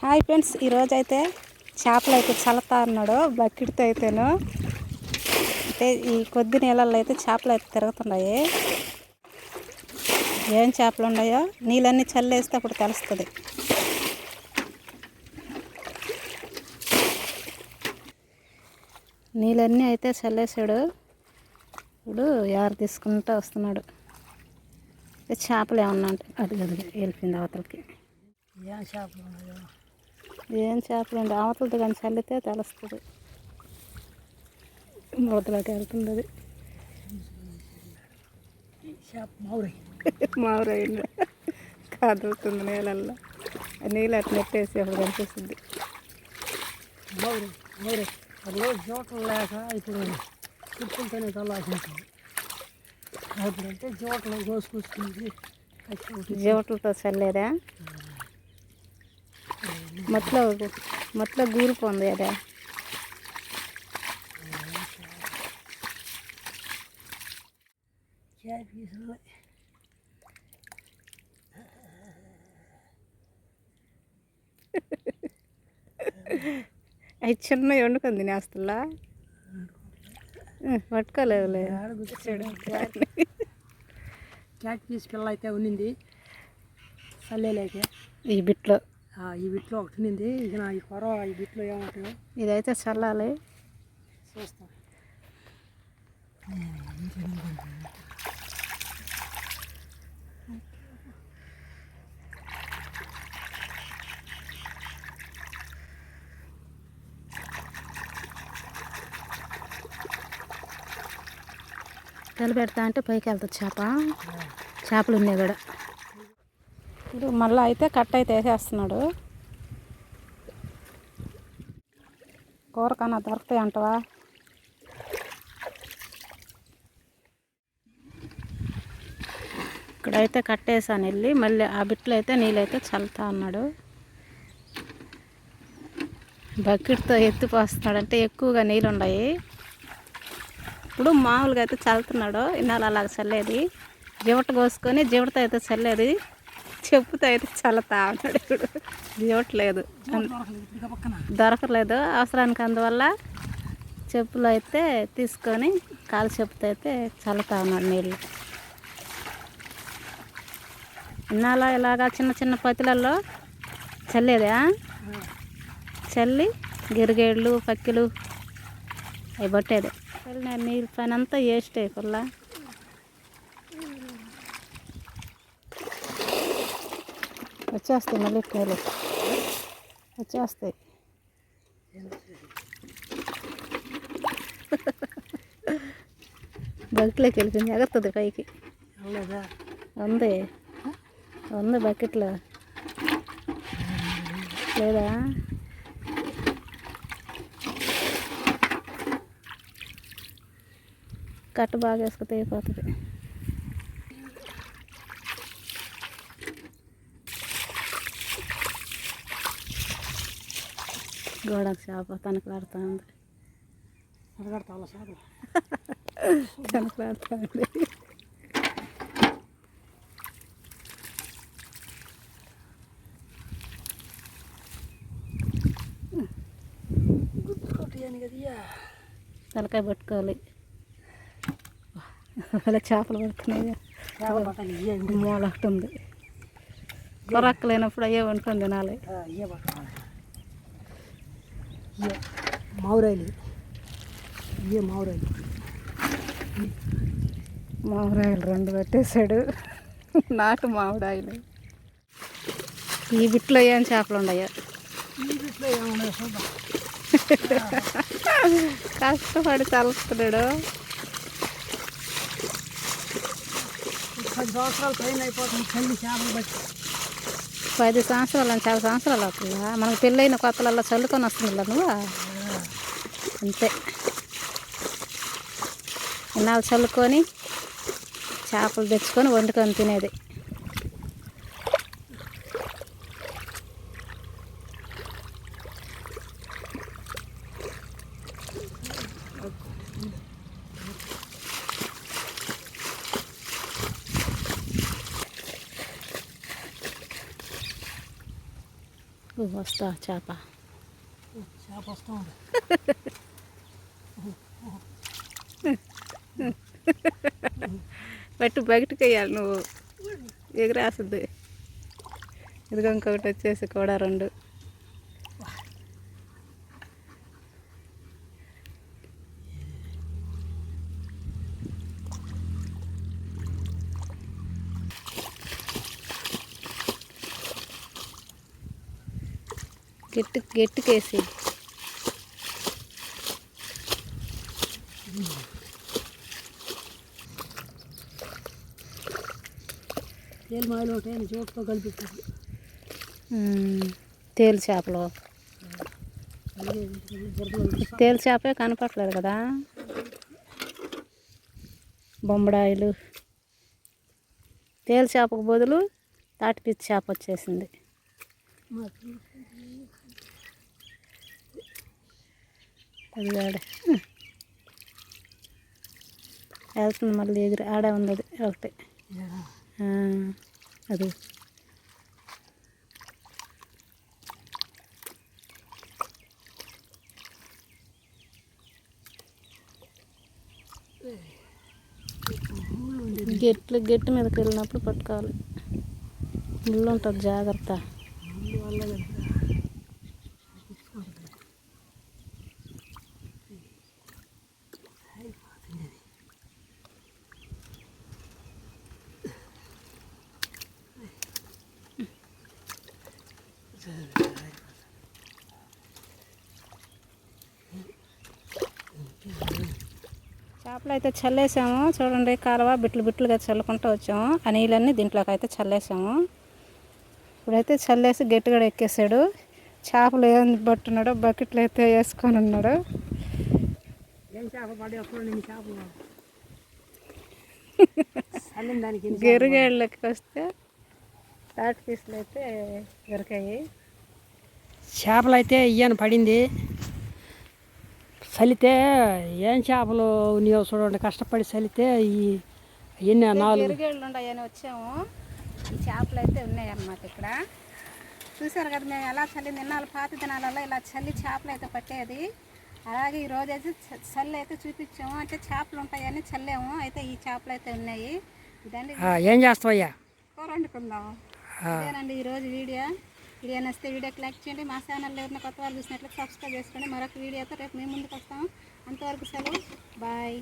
Hi friends, ఈరోజైతే చేపలు అయితే చల్లతా అన్నాడు బకెట్తో అయితేను. అంటే ఈ కొద్ది నీళ్ళల్లో అయితే చేపలు అయితే తిరుగుతున్నాయి. ఏం చేపలు ఉన్నాయో నీళ్ళన్నీ చల్లేస్తే అప్పుడు తెలుస్తుంది. నీళ్ళన్నీ అయితే చల్లేసాడు. ఇప్పుడు ఎవరు తీసుకుంటూ వస్తున్నాడు. చేపలు ఏమన్నా అంటే అది వెళ్ళిపోయింది అవతలకి. ఏం చేపలు అండి అవతలది కానీ చల్లితే తెలుస్తుంది. అవతలకి వెళ్తుంది అది. మావురైంది కదులుతుంది నీళ్ళల్లో. నీళ్ళు అట్లా నెట్టేసి అప్పుడు కనిపిస్తుంది. అది జోటలు లేక ఇప్పుడు కుట్టుకుంటేనే చల్లాల్సింది. ఇప్పుడంటే జోటలు కోసుకొచ్చుకుంది. జోటలతో చల్లేదా? మొత్తం గూరిపోంది అదే. అవి చిన్న వండుకొని తినేస్తున్నా పట్టుకోలేవులే. క్యాట్ పీస్ పిల్ల అయితే ఉన్నింది చల్లేలేక ఈ బిట్లో ఒకటి ఉన్నింది. ఇక ఈ కొర ఈ బిట్లో ఏమంటాయో ఇదైతే చల్లాలి. చూస్తాం. తల పెడతా అంటే పైకి వెళ్తుంది చేపలు ఉన్నాయి కూడా. ఇప్పుడు మళ్ళీ అయితే కట్ అయితే వేసేస్తున్నాడు. కూరకన్నా దొరుకుతాయి అంటవా? ఇక్కడైతే కట్టేసాను వెళ్ళి. మళ్ళీ ఆ బిట్లో అయితే నీళ్ళైతే చల్లుతా అన్నాడు. బకెట్తో ఎత్తిపోస్తున్నాడు. ఎక్కువగా నీళ్ళు ఉన్నాయి. ఇప్పుడు మామూలుగా అయితే చల్లుతున్నాడు. ఇన్నాళ్ళు అలాగ చల్లేది జివట కోసుకొని జివటతో అయితే చల్లేది. చెప్పుతో అయితే చల్లుతా ఉన్నాడు. ఇప్పుడు జివట్లేదు, దొరకలేదు అవసరానికి. అందువల్ల చెప్పులు అయితే తీసుకొని కాలు చెప్పుతో అయితే చల్లుతా ఉన్నాడు నీళ్ళు. ఇన్నాళ్ళ ఇలాగా చిన్న చిన్న పత్తులలో చల్లేదా? చల్లి గిరిగేళ్ళు పక్కిలు అవి పట్టేది. నేను నీళ్ళు పని అంతా వేస్ట్ అయిపోల్లా. వచ్చేస్తాయి మళ్ళీ నీళ్ళు వచ్చేస్తాయి. బకెట్లోకి వెళ్ళిపోయింది. ఎగురుతుంది పైకి. ఉంది బకెట్లో లేదా? కట్టు బాగా వేసుకుతే అయిపోతుంది. గోడకు చేప తనకలాడుతూ ఉంది. తనకలాడుతూ ఉంది. తలకాయ పట్టుకోవాలి. అలా చేపలు పడుతున్నాయి. మూల ఒకటి ఉంది. కొరక్కలేనప్పుడు అయ్యే వండుకొని తినాలి. మావురాయిలు మామిడాయిలు 2 పెట్టేశాడు. నాటు మామిడాయిలు. ఈ బిట్లో ఏం చేపలు ఉన్నాయో. కష్టపడి చల్లుతున్నాడు. 10 సంవత్సరాలు పైన అయిపోతుంది చల్లి చేపలు బట్టి. 10 సంవత్సరాలు చాలా సంవత్సరాలు అవుతుందా? మనకు పెళ్ళైన కొత్తలలో చల్లుకొని వస్తుంది నువ్వు. అంతే ఇన్నాళ్ళు చల్లుకొని చేపలు తెచ్చుకొని వండుకొని తినేది. వస్తా చేప చేప వస్తూ ఉంది. పట్టు బయటకు వేయాలి నువ్వు ఎగిరేస్తుంది. ఇదిగో ఇంకొకటి వచ్చేసి కూడా 2. గట్టికేసి తేలు మాయలు ఉంటాయి జోకుతో కలిపిస్తారు. తేలు చేపలు తేలు చేపే కనపట్లేదు కదా. బొమ్మడాయిలు తేలు చేపకు బదులు తాటిపీచు చేప వచ్చేసింది. అది వెళ్తుంది మళ్ళీ ఎగిరి ఆడే ఉంది. అది ఒకటి అది గట్టి మీదకి వెళ్ళినప్పుడు పట్టుకోవాలి. ముళ్ళు ఉంటుంది, జాగ్రత్త. చేపలు అయితే చల్లేసాము చూడండి. కాలువ బిట్లుగా చల్లుకుంటూ వచ్చాము. ఆ నీళ్ళన్నీ దీంట్లోకి అయితే చల్లేసాము. ఇప్పుడైతే చల్లేసి గట్టిగా ఎక్కేసాడు. చేపలు ఏం పట్టున్నాడో బకెట్లు అయితే వేసుకొని ఉన్నాడు. గెరిగేళ్ళకి వస్తే తాటి పీసులు అయితే దొరికాయి. చేపలు అయితే ఇయ్యను పడింది. చలితే ఏం చేపలు నీవు చూడండి, కష్టపడి చలితే ఎన్ని 4 గెరిగేళ్ళు ఉన్నాయని వచ్చాము. ఈ చేపలు అయితే ఉన్నాయన్నమాట ఇక్కడ. చూసారు కదా మేము ఎలా చల్లింది. ఇన్నాళ్ళు పాత దినాలలో ఇలా చల్లి చేపలు అయితే పట్టేది. అలాగే ఈరోజు అయితే చల్లి అయితే చూపించాము. అంటే చేపలు ఉంటాయని చల్లాము. అయితే ఈ చేపలు అయితే ఉన్నాయి. ఇదండి ఏం చేస్తావయ్యా, కూర వండుకుందాం. ఇదేనండి ఈరోజు వీడియో నచ్చితే వీడియోకి లైక్ చేయండి. మా ఛానల్లో ఎవరైనా కొత్త వాళ్ళు చూసినట్లయితే సబ్స్క్రైబ్ చేసుకోండి. మరొక వీడియోతో రేపు మేము ముందుకు వస్తాము. అంతవరకు సెలవు, బాయ్.